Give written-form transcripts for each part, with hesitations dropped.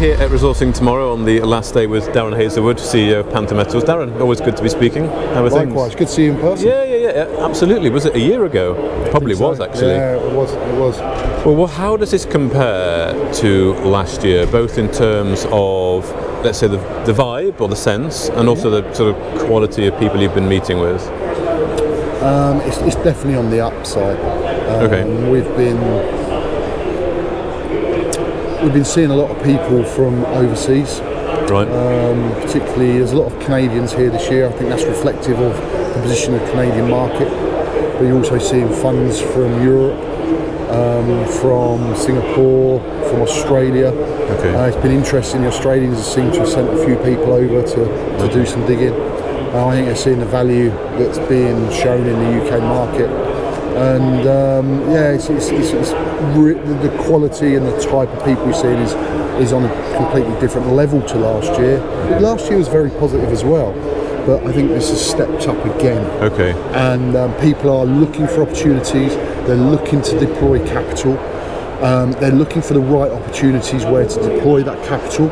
here at Resourcing Tomorrow on the last day with Darren Hazelwood, CEO of Panther Metals. Darren, always good to be speaking. How are things? Likewise, good to see you in person. Yeah, absolutely. Was it a year ago? Probably was, actually. Yeah, it was. Well, how does this compare to last year, both in terms of, let's say, the vibe or the sense, and also the sort of quality of people you've been meeting with? It's definitely on the upside. Okay. We've been seeing a lot of people from overseas. Right. Particularly, there's a lot of Canadians here this year. I think that's reflective of the position of the Canadian market. But you're also seeing funds from Europe, from Singapore, from Australia. Okay. It's been interesting. The Australians seem to have sent a few people over to do some digging. I think they're seeing the value that's being shown in the UK market. And the quality and the type of people you're seeing is on a completely different level to last year. Last year was very positive as well, but I think this has stepped up again. Okay. And people are looking for opportunities. They're looking to deploy capital. They're looking for the right opportunities where to deploy that capital.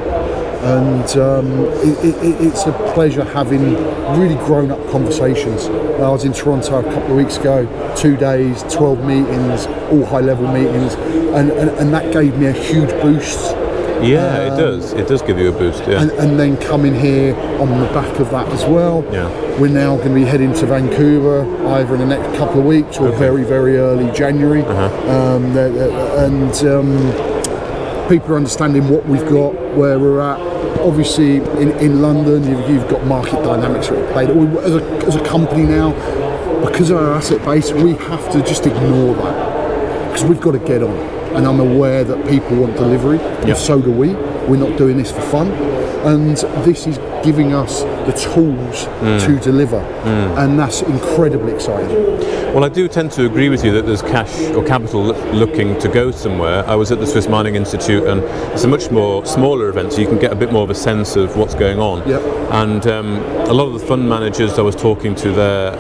And it's a pleasure having really grown-up conversations. I was in Toronto a couple of weeks ago, 2 days, 12 meetings, all high-level meetings, and that gave me a huge boost. Yeah, it does. It does give you a boost, yeah. And then coming here on the back of that as well. Yeah. We're now going to be heading to Vancouver either in the next couple of weeks or very, very early January. People are understanding what we've got, where we're at. Obviously, in London, you've got market dynamics at play. As a company now, because of our asset base, we have to just ignore that because we've got to get on. And I'm aware that people want delivery, and so do we. We're not doing this for fun. And this is giving us the tools to deliver. And that's incredibly exciting. Well, I do tend to agree with you that there's cash or capital looking to go somewhere. I was at the Swiss Mining Institute, and it's a much more smaller event, so you can get a bit more of a sense of what's going on. Yep. And a lot of the fund managers I was talking to there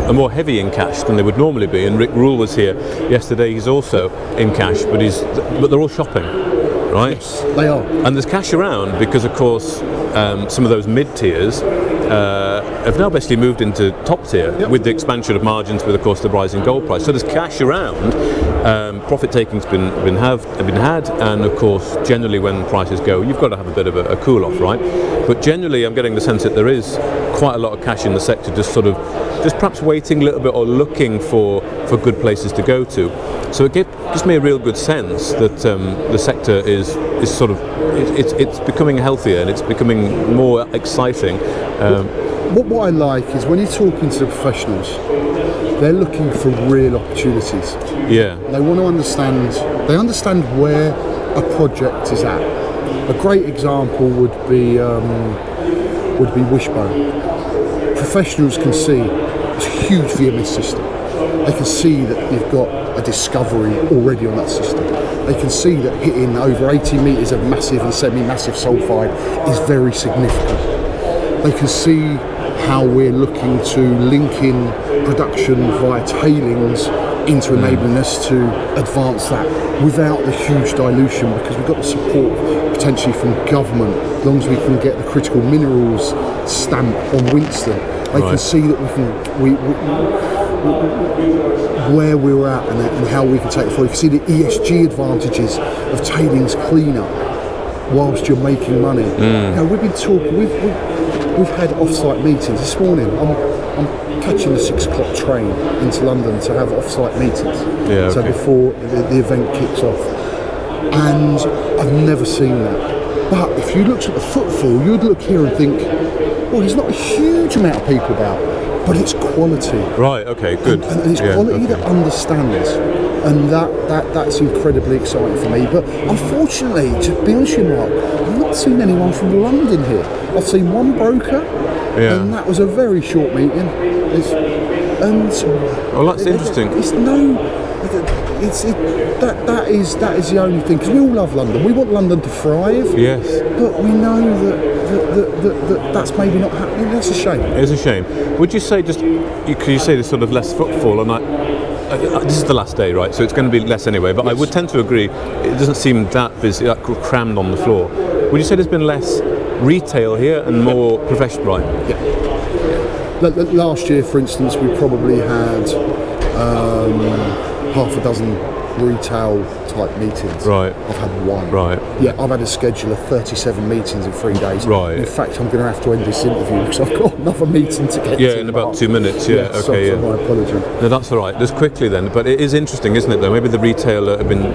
are more heavy in cash than they would normally be. And Rick Rule was here yesterday. He's also in cash, but they're all shopping, right? Yes, they are. And there's cash around because, of course, some of those mid-tiers have now basically moved into top tier with the expansion of margins, with, of course, the rising gold price. So there's cash around. Profit taking's been had, and of course, generally when prices go, you've got to have a bit of a cool off, right? But generally, I'm getting the sense that there is quite a lot of cash in the sector, just perhaps waiting a little bit or looking for good places to go to. So it gives me a real good sense that the sector is sort of it's becoming healthier and it's becoming more exciting. What I like is when you're talking to the professionals, they're looking for real opportunities. Yeah. They want to understand. They understand where a project is at. A great example would be Wishbone. Professionals can see it's a huge VMS system. They can see that you've got a discovery already on that system. They can see that hitting over 80 metres of massive and semi-massive sulphide is very significant. They can see how we're looking to link in production via tailings into enabling us to advance that without the huge dilution, because we've got the support potentially from government, as long as we can get the critical minerals stamp on Winston. They can see that where we're at and how we can take it forward. You can see the ESG advantages of tailings cleanup whilst you're making money. You know, we've been talking. We've had off-site meetings this morning. I'm catching the 6 o'clock train into London to have off-site meetings. Yeah, so before the event kicks off, and I've never seen that. But if you looked at the footfall, you'd look here and think, well, there's not a huge amount of people about, but it's quality. Right. Okay. Good. And it's quality that understands, and that's incredibly exciting for me. But unfortunately, to be honest with you, Mark, I've not seen anyone from London here. I've seen one broker, and that was a very short meeting. Well, that's interesting. That is the only thing, because we all love London. We want London to thrive. Yes. But we know that's maybe not happening. That's a shame. It is a shame. Would you say you say there's sort of less footfall, and this is the last day, right? So it's going to be less anyway. But I would tend to agree. It doesn't seem that busy, that crammed on the floor. Would you say there's been less retail here and more professional? Right. Yeah. Last year, for instance, we probably had half a dozen retail type meetings. Right. I've had one. Right. Yeah, I've had a schedule of 37 meetings in 3 days. Right. In fact, I'm going to have to end this interview because I've got another meeting to get to. Yeah, in about 2 minutes. Yeah. Okay. So my apologies. No, that's all right. Just quickly then, but it is interesting, isn't it? Though maybe the retailer have been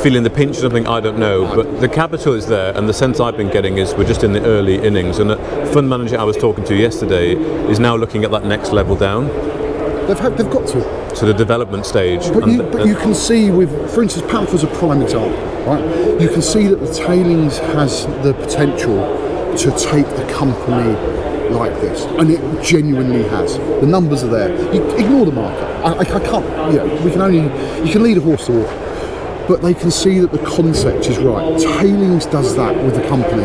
feeling the pinch or something. I don't know, but the capital is there, and the sense I've been getting is we're just in the early innings. And the fund manager I was talking to yesterday is now looking at that next level down. They've got to. So the development stage. But you can see with, for instance, Panther's a prime example, right? You can see that the tailings has the potential to take the company like this, and it genuinely has. The numbers are there. You ignore the market. I can't. You can lead a horse to water, but they can see that the concept is right. Tailings does that with the company.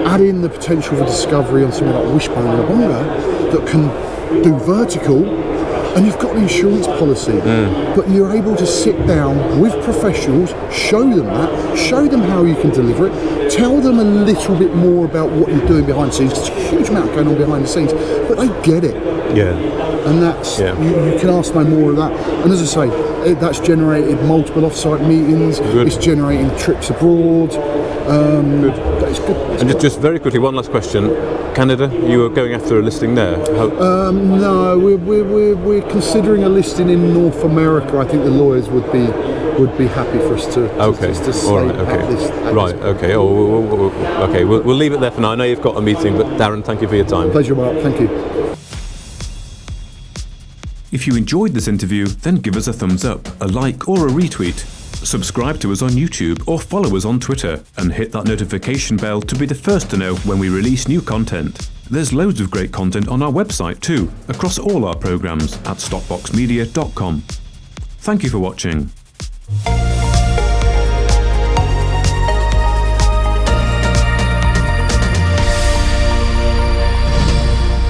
Add in the potential for discovery on something like Wishbone or Bonga that can do vertical. And you've got the insurance policy, but you're able to sit down with professionals, show them how you can deliver it, tell them a little bit more about what you're doing behind the scenes. There's a huge amount going on behind the scenes, but they get it. Yeah. And that's, you can ask no more of that. And as I say, that's generated multiple off-site meetings, it's generating trips abroad. It's good. And just very quickly, one last question. Canada, you were going after a listing there? No, we're considering a listing in North America. I think the lawyers would be happy for us to stay all right, okay. Okay. Okay. We'll leave it there for now. I know you've got a meeting, but Darren, thank you for your time. Pleasure, Mark. Thank you. If you enjoyed this interview, then give us a thumbs up, a like or a retweet. Subscribe to us on YouTube or follow us on Twitter and hit that notification bell to be the first to know when we release new content. There's loads of great content on our website too, across all our programs at stockboxmedia.com. Thank you for watching.